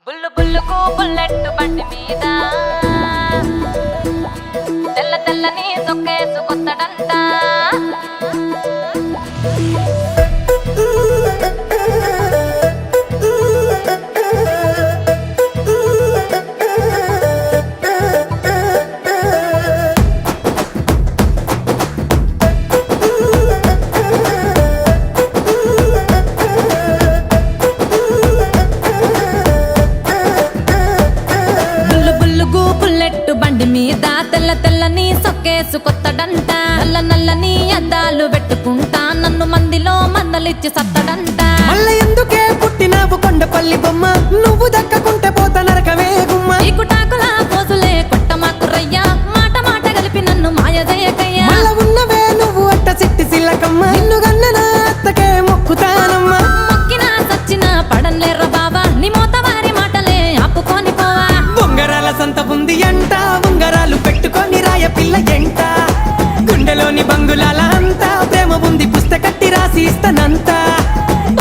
బుల్లు బుల్లుకు bullet బండి మీద తెల్ల తెల్లని సొక్కేసుకొత్తడంట. బండి మీద తెల్ల తెల్లని సొక్కేసుకొత్తడంట. నల్ల నల్లని అద్దాలు పెట్టుకుంటా నన్ను మందిలో మందలిచ్చి సత్తడంట. మళ్ళీ ఎందుకే పుట్టినావు కొండపల్లి బొమ్మ, నువ్వు దక్కకుంటే పోతా నరకమే గుమ్మ. ఈ కుటాకుల పోసులే కొట్టమాకురయ్యా, మాట మాట కలిపి నన్ను మాయజేయకయ్యా. మళ్ళా ఉన్నవే నువ్వు అట్ట సిట్టి సిల్లకమ్మ, నిన్ను గన్న నా అత్తకే మొక్కుతానమ్మా. మొక్కినా సచ్చినా పడన్లేర్ర బావా, నీ మోతవారి మాటలే ఆపుకొని పోవా. బొంగరాల సంత ఉంది అంట, ఉంగరాలు పెట్టుకొని రాయ పిల్ల ఎంట. గుండెలోని బంగులాల అంతా ప్రేమ ఉంది, పుస్తకట్టి రాసి ఇస్తానంత.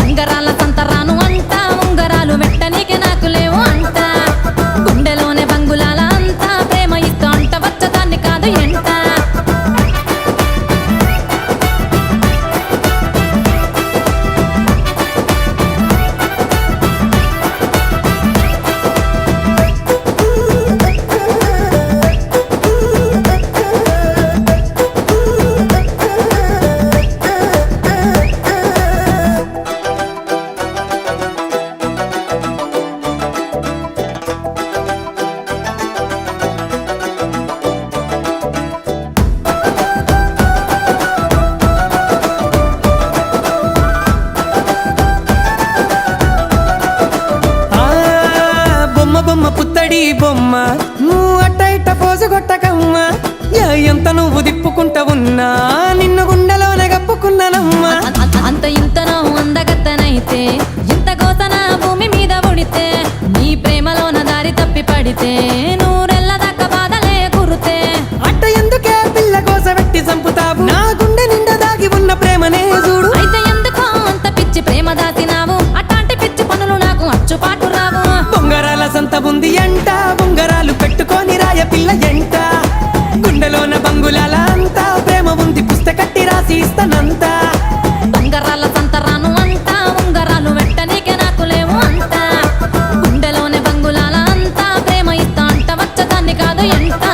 ఉంగరాల సంతరాను అంట, ఉంగరాలు వెట్టనీకి నాకు లేవు అంట. గుండెలోనే బంగులాల అంతా ప్రేమ ఇస్తా అంట, వచ్చదాన్ని కాదు ఎంట. బొమ్మ పుత్తడి బొమ్మ, నువ్వు అట్ట ఇట్ట పోసు కొట్టకమ్మ. ఎంత నువ్వు దిప్పుకుంటా ఉన్నా నిన్ను గుండెలోనే గప్పుకున్నానమ్మా. అంత ఇంతనో అందగత్తనైతే ఇంత గోతన భూమి మీద ఉడితే, నీ ప్రేమలోన దారి తప్పి పడితే నూరెళ్ళ దాకా బాధలే కురుతే. అట్ట ఎందుకే పిల్ల కోస పెట్టి చంపుతావు, నా గుండె నిండా దాగి ఉన్న ప్రేమనే చూడు. అయితే ఎందుకో అంత పిచ్చి ప్రేమ దాసినావు, అట్లాంటి పిచ్చి పనులు నాకు అచ్చుపాటు రావు. బొంగరాల సంత ఉంది అంట, ఉంగరాలు పెట్టుకొని రాయ పిల్ల ఎంట. గుండెలోన బంగులాల అంతా ప్రేమ ఉంది, పుస్తకట్టి రాసి ఇస్తానంత. ఉంగరాల సంతరాను అంట, ఉంగరాలు వెట్టనీకే నాకు లేవు అంట. గుండెలోనే బంగులాల అంతా ప్రేమ ఇస్తా అంట, వచ్చదాన్ని కాదు ఎంట.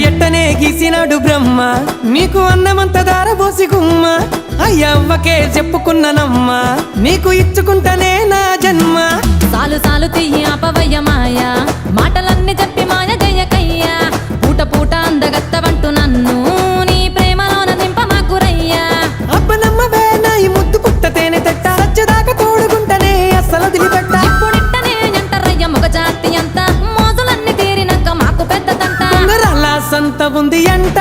ఎట్టనే గీసినాడు బ్రహ్మ, నీకు అన్నమంత దారబోసి గుమ్మ. అయ్యవ్వకే చెప్పుకున్నానమ్మా, నీకు ఇచ్చుకుంటానే నా జన్మ. సాలు సాలు తియ్యి అపవయ్య మాయ, మాటలన్నీ చెప్పి మాయ జయకయ్యా. పూట పూట అందగత్తవంటూ నన్ను నీ ప్రేమలోన నింపమాకురయ్యా. అబ్బనమ్మవే నా ఈ ముద్దు పుట్టతేనే తట్ట, సచ్చదాకా తోడుకుంటనే అస్సలు వదిలిపెట్ట. ఇప్పుడిట్టనే ఎంటరయ్య మగ జాతి అంతా, మోజులన్నీ తీరినాక మాకు పెద్ద తంట. ఉంగరాల సంత ఉంది అంట,